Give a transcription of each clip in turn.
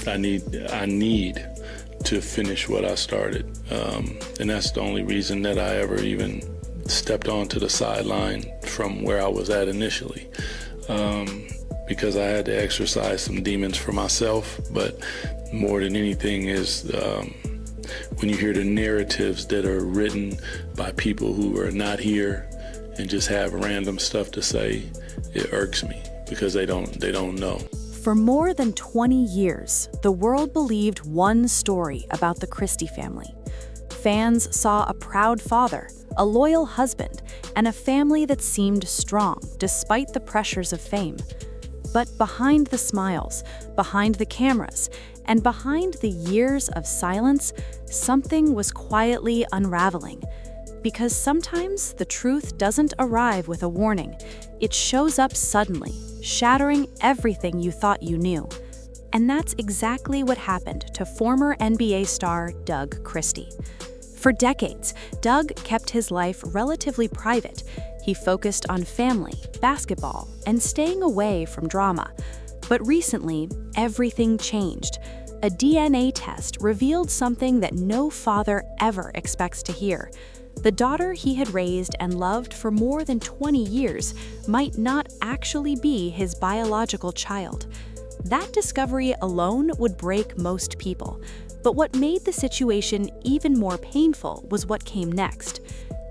I need to finish what I started. And that's the only reason that I ever even stepped onto the sideline from where I was at initially. Because I had to exercise some demons for myself, but more than anything is when you hear the narratives that are written by people who are not here and just have random stuff to say, it irks me because they don't know. For more than 20 years, the world believed one story about the Christie family. Fans saw a proud father, a loyal husband, and a family that seemed strong despite the pressures of fame. But behind the smiles, behind the cameras, and behind the years of silence, something was quietly unraveling. Because sometimes the truth doesn't arrive with a warning. It shows up suddenly, shattering everything you thought you knew. And that's exactly what happened to former NBA star Doug Christie. For decades, Doug kept his life relatively private. He focused on family, basketball, and staying away from drama. But recently, everything changed. A DNA test revealed something that no father ever expects to hear. The daughter he had raised and loved for more than 20 years might not actually be his biological child. That discovery alone would break most people. But what made the situation even more painful was what came next.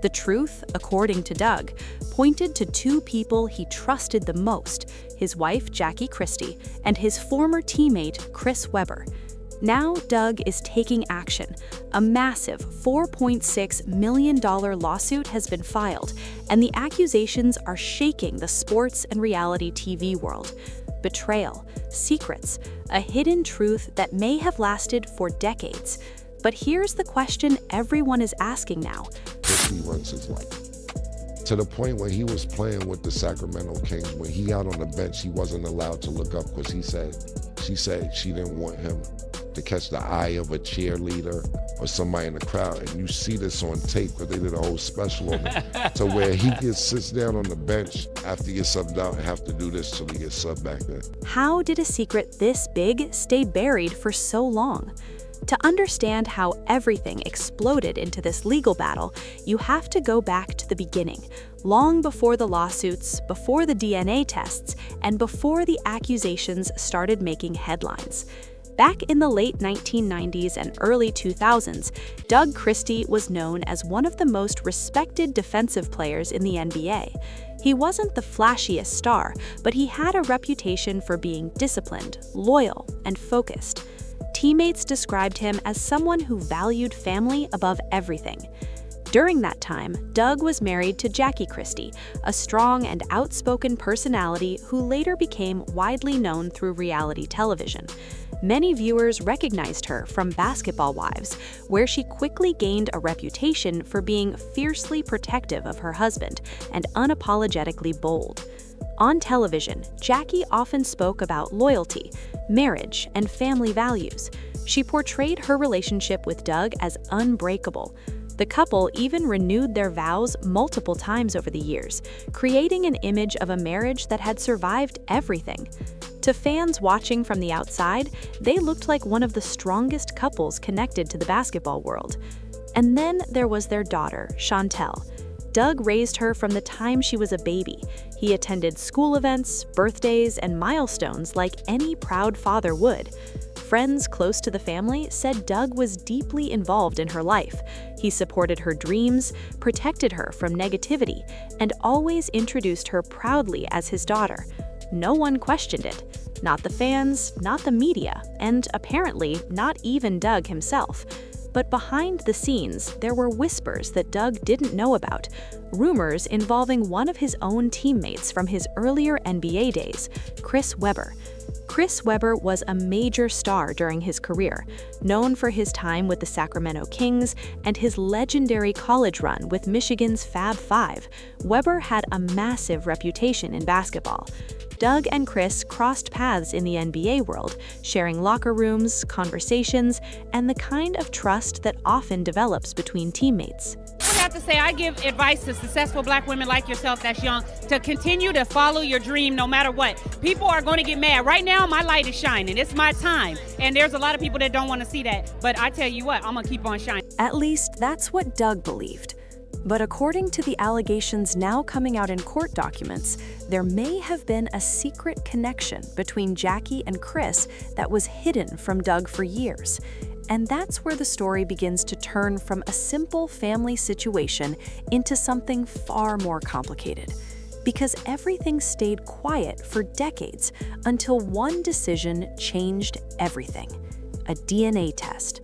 The truth, according to Doug, pointed to two people he trusted the most, his wife, Jackie Christie, and his former teammate, Chris Webber. Now Doug is taking action. A massive $4.6 million lawsuit has been filed, and the accusations are shaking the sports and reality TV world. Betrayal, secrets, a hidden truth that may have lasted for decades. But here's the question everyone is asking now. He runs his life. To the point where he was playing with the Sacramento Kings, when he got on the bench, he wasn't allowed to look up because she said she didn't want him to catch the eye of a cheerleader or somebody in the crowd. And you see this on tape because they did a whole special on it, to where he sits down on the bench after he gets subbed out and have to do this till he gets subbed back in. How did a secret this big stay buried for so long? To understand how everything exploded into this legal battle, you have to go back to the beginning, long before the lawsuits, before the DNA tests, and before the accusations started making headlines. Back in the late 1990s and early 2000s, Doug Christie was known as one of the most respected defensive players in the NBA. He wasn't the flashiest star, but he had a reputation for being disciplined, loyal, and focused. Teammates described him as someone who valued family above everything. During that time, Doug was married to Jackie Christie, a strong and outspoken personality who later became widely known through reality television. Many viewers recognized her from Basketball Wives, where she quickly gained a reputation for being fiercely protective of her husband and unapologetically bold. On television, Jackie often spoke about loyalty, marriage, and family values. She portrayed her relationship with Doug as unbreakable. The couple even renewed their vows multiple times over the years, creating an image of a marriage that had survived everything. To fans watching from the outside, they looked like one of the strongest couples connected to the basketball world. And then there was their daughter, Chantel. Doug raised her from the time she was a baby. He attended school events, birthdays, and milestones like any proud father would. Friends close to the family said Doug was deeply involved in her life. He supported her dreams, protected her from negativity, and always introduced her proudly as his daughter. No one questioned it. Not the fans, not the media, and apparently not even Doug himself. But behind the scenes, there were whispers that Doug didn't know about, rumors involving one of his own teammates from his earlier NBA days, Chris Webber. Chris Webber was a major star during his career, known for his time with the Sacramento Kings and his legendary college run with Michigan's Fab Five. Webber had a massive reputation in basketball. Doug and Chris crossed paths in the NBA world, sharing locker rooms, conversations, and the kind of trust that often develops between teammates. have to say, I give advice to successful Black women like yourself that's young to continue to follow your dream no matter what. People are going to get mad. Right now, my light is shining. It's my time. And there's a lot of people that don't want to see that. But I tell you what, I'm going to keep on shining. At least that's what Doug believed. But according to the allegations now coming out in court documents, there may have been a secret connection between Jackie and Chris that was hidden from Doug for years. And that's where the story begins to turn from a simple family situation into something far more complicated. Because everything stayed quiet for decades until one decision changed everything: a DNA test.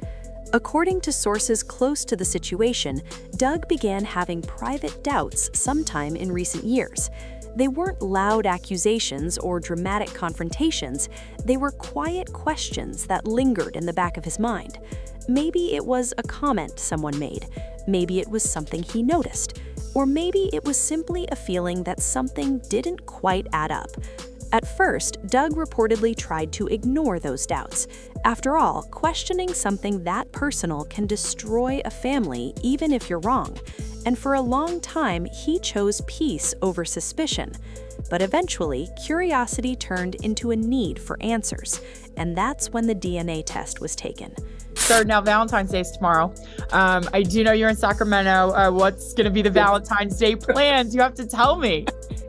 According to sources close to the situation, Doug began having private doubts sometime in recent years. They weren't loud accusations or dramatic confrontations, they were quiet questions that lingered in the back of his mind. Maybe it was a comment someone made, maybe it was something he noticed, or maybe it was simply a feeling that something didn't quite add up. At first, Doug reportedly tried to ignore those doubts. After all, questioning something that personal can destroy a family even if you're wrong. And for a long time, he chose peace over suspicion. But eventually, curiosity turned into a need for answers. And that's when the DNA test was taken. Third, now Valentine's Day is tomorrow. I do know you're in Sacramento. What's going to be the Valentine's Day plans? You have to tell me.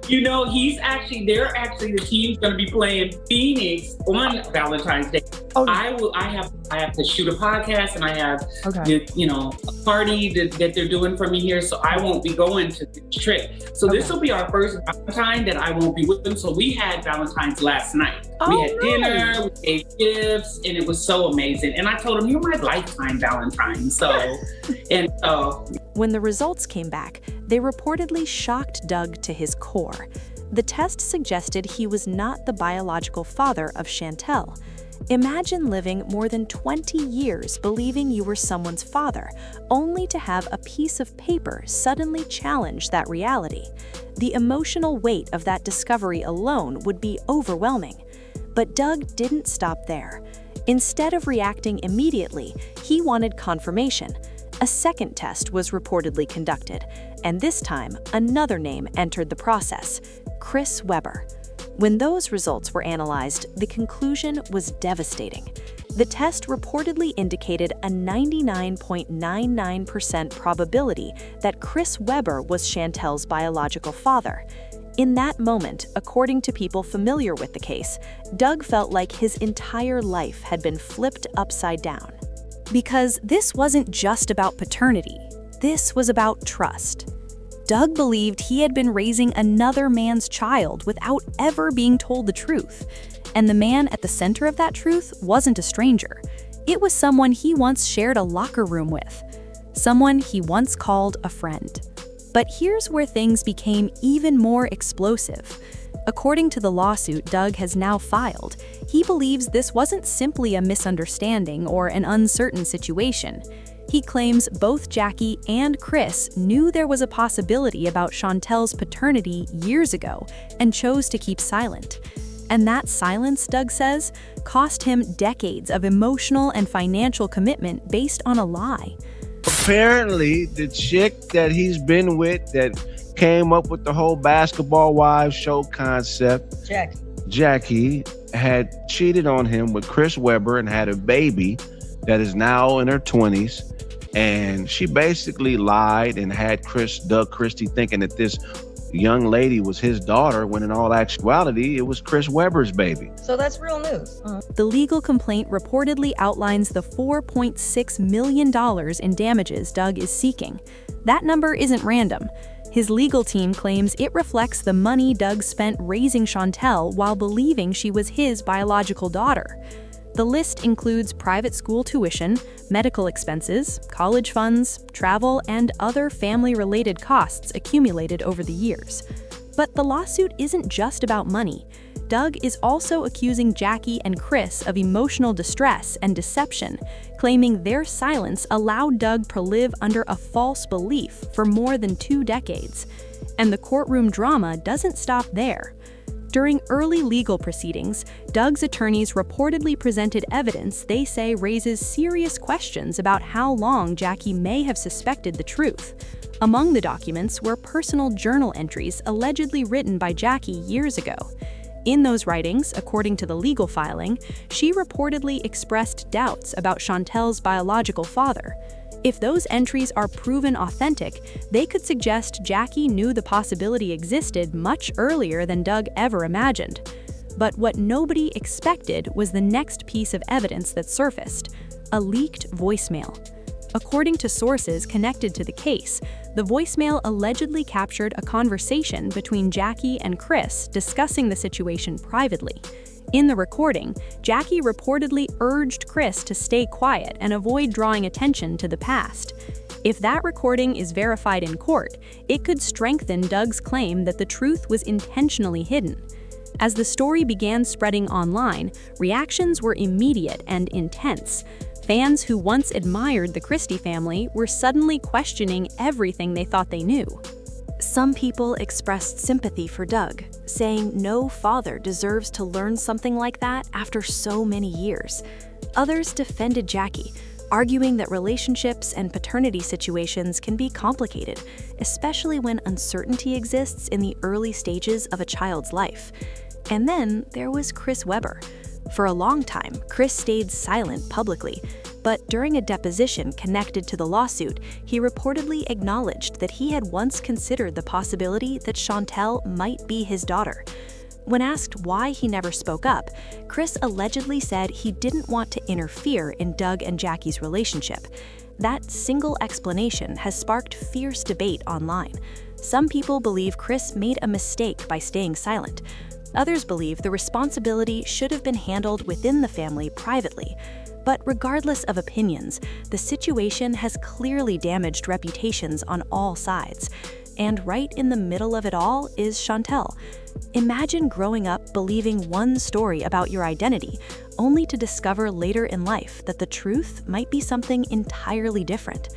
You know, the team's going to be playing Phoenix on Valentine's Day. Oh. I have to shoot a podcast, and I have, Okay. a party that they're doing for me here. So I won't be going to the trip. So This will be our first Valentine that I won't be with them. So we had Valentine's last night. We had dinner, we gave gifts, and it was so amazing. And I told him, you're my lifetime Valentine. When the results came back, they reportedly shocked Doug to his core. The test suggested he was not the biological father of Chantel. Imagine living more than 20 years believing you were someone's father, only to have a piece of paper suddenly challenge that reality. The emotional weight of that discovery alone would be overwhelming. But Doug didn't stop there. Instead of reacting immediately, he wanted confirmation. A second test was reportedly conducted, and this time, another name entered the process: Chris Webber. When those results were analyzed, the conclusion was devastating. The test reportedly indicated a 99.99% probability that Chris Webber was Chantel's biological father. In that moment, according to people familiar with the case, Doug felt like his entire life had been flipped upside down. Because this wasn't just about paternity, this was about trust. Doug believed he had been raising another man's child without ever being told the truth. And the man at the center of that truth wasn't a stranger. It was someone he once shared a locker room with, someone he once called a friend. But here's where things became even more explosive. According to the lawsuit Doug has now filed, he believes this wasn't simply a misunderstanding or an uncertain situation. He claims both Jackie and Chris knew there was a possibility about Chantel's paternity years ago and chose to keep silent. And that silence, Doug says, cost him decades of emotional and financial commitment based on a lie. Apparently, the chick that he's been with that came up with the whole Basketball Wives show concept, Jackie, had cheated on him with Chris Webber and had a baby that is now in her 20s. And she basically lied and had Doug Christie thinking that this young lady was his daughter, when in all actuality, it was Chris Webber's baby. So that's real news. The legal complaint reportedly outlines the $4.6 million in damages Doug is seeking. That number isn't random. His legal team claims it reflects the money Doug spent raising Chantel while believing she was his biological daughter. The list includes private school tuition, medical expenses, college funds, travel, and other family-related costs accumulated over the years. But the lawsuit isn't just about money. Doug is also accusing Jackie and Chris of emotional distress and deception, claiming their silence allowed Doug to live under a false belief for more than 2 decades. And the courtroom drama doesn't stop there. During early legal proceedings, Doug's attorneys reportedly presented evidence they say raises serious questions about how long Jackie may have suspected the truth. Among the documents were personal journal entries allegedly written by Jackie years ago. In those writings, according to the legal filing, she reportedly expressed doubts about Chantel's biological father. If those entries are proven authentic, they could suggest Jackie knew the possibility existed much earlier than Doug ever imagined. But what nobody expected was the next piece of evidence that surfaced: a leaked voicemail. According to sources connected to the case, the voicemail allegedly captured a conversation between Jackie and Chris discussing the situation privately. In the recording, Jackie reportedly urged Chris to stay quiet and avoid drawing attention to the past. If that recording is verified in court, it could strengthen Doug's claim that the truth was intentionally hidden. As the story began spreading online, reactions were immediate and intense. Fans who once admired the Christie family were suddenly questioning everything they thought they knew. Some people expressed sympathy for Doug, saying no father deserves to learn something like that after so many years. Others defended Jackie, arguing that relationships and paternity situations can be complicated, especially when uncertainty exists in the early stages of a child's life. And then there was Chris Webber. For a long time, Chris stayed silent publicly, but during a deposition connected to the lawsuit, he reportedly acknowledged that he had once considered the possibility that Chantel might be his daughter. When asked why he never spoke up, Chris allegedly said he didn't want to interfere in Doug and Jackie's relationship. That single explanation has sparked fierce debate online. Some people believe Chris made a mistake by staying silent. Others believe the responsibility should have been handled within the family privately. But regardless of opinions, the situation has clearly damaged reputations on all sides. And right in the middle of it all is Chantel. Imagine growing up believing one story about your identity, only to discover later in life that the truth might be something entirely different.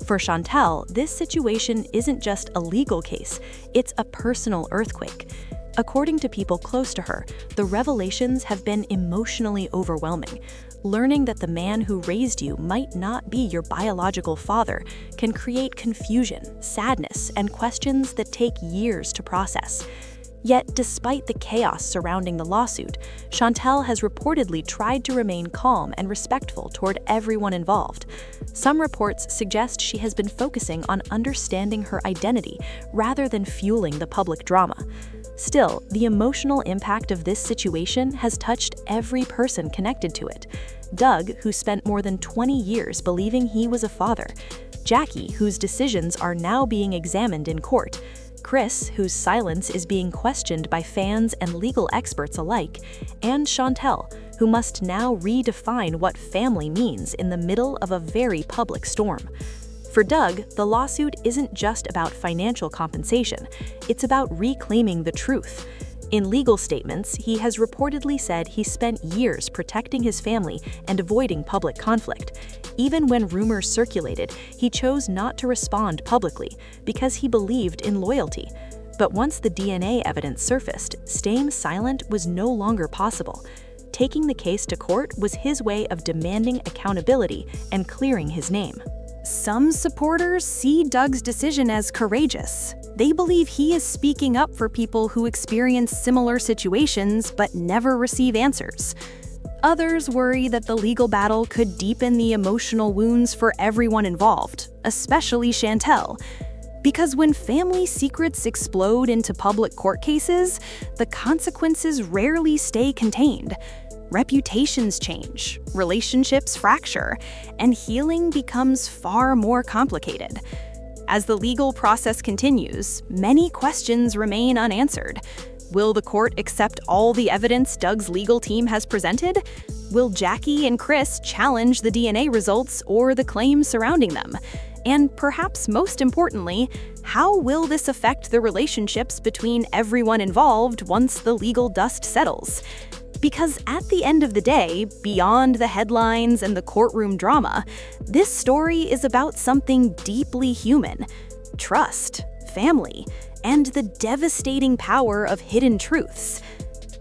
For Chantel, this situation isn't just a legal case, it's a personal earthquake. According to people close to her, the revelations have been emotionally overwhelming. Learning that the man who raised you might not be your biological father can create confusion, sadness, and questions that take years to process. Yet, despite the chaos surrounding the lawsuit, Chantel has reportedly tried to remain calm and respectful toward everyone involved. Some reports suggest she has been focusing on understanding her identity rather than fueling the public drama. Still, the emotional impact of this situation has touched every person connected to it. Doug, who spent more than 20 years believing he was a father. Jackie, whose decisions are now being examined in court. Chris, whose silence is being questioned by fans and legal experts alike. And Chantel, who must now redefine what family means in the middle of a very public storm. For Doug, the lawsuit isn't just about financial compensation, it's about reclaiming the truth. In legal statements, he has reportedly said he spent years protecting his family and avoiding public conflict. Even when rumors circulated, he chose not to respond publicly because he believed in loyalty. But once the DNA evidence surfaced, staying silent was no longer possible. Taking the case to court was his way of demanding accountability and clearing his name. Some supporters see Doug's decision as courageous. They believe he is speaking up for people who experience similar situations but never receive answers. Others worry that the legal battle could deepen the emotional wounds for everyone involved, especially Chantel. Because when family secrets explode into public court cases, the consequences rarely stay contained. Reputations change, relationships fracture, and healing becomes far more complicated. As the legal process continues, many questions remain unanswered. Will the court accept all the evidence Doug's legal team has presented? Will Jackie and Chris challenge the DNA results or the claims surrounding them? And perhaps most importantly, how will this affect the relationships between everyone involved once the legal dust settles? Because at the end of the day, beyond the headlines and the courtroom drama, this story is about something deeply human: trust, family, and the devastating power of hidden truths.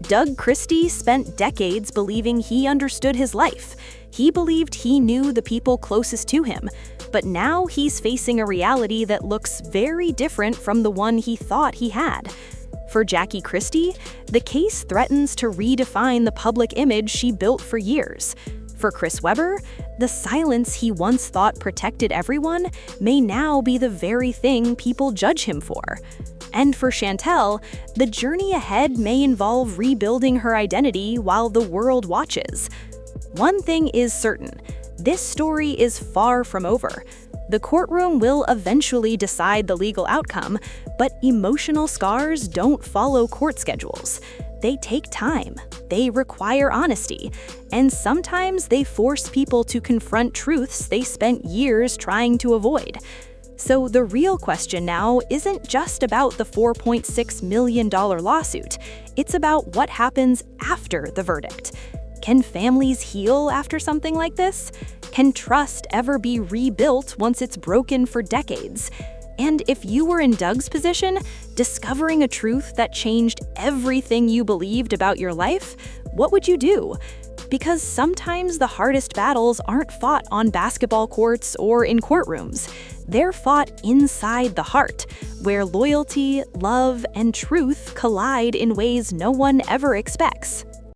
Doug Christie spent decades believing he understood his life. He believed he knew the people closest to him. But now he's facing a reality that looks very different from the one he thought he had. For Jackie Christie, the case threatens to redefine the public image she built for years. For Chris Webber, the silence he once thought protected everyone may now be the very thing people judge him for. And for Chantel, the journey ahead may involve rebuilding her identity while the world watches. One thing is certain, this story is far from over. The courtroom will eventually decide the legal outcome, but emotional scars don't follow court schedules. They take time, they require honesty, and sometimes they force people to confront truths they spent years trying to avoid. So the real question now isn't just about the $4.6 million lawsuit. It's about what happens after the verdict. Can families heal after something like this? Can trust ever be rebuilt once it's broken for decades? And if you were in Doug's position, discovering a truth that changed everything you believed about your life, what would you do? Because sometimes the hardest battles aren't fought on basketball courts or in courtrooms. They're fought inside the heart, where loyalty, love, and truth collide in ways no one ever expects.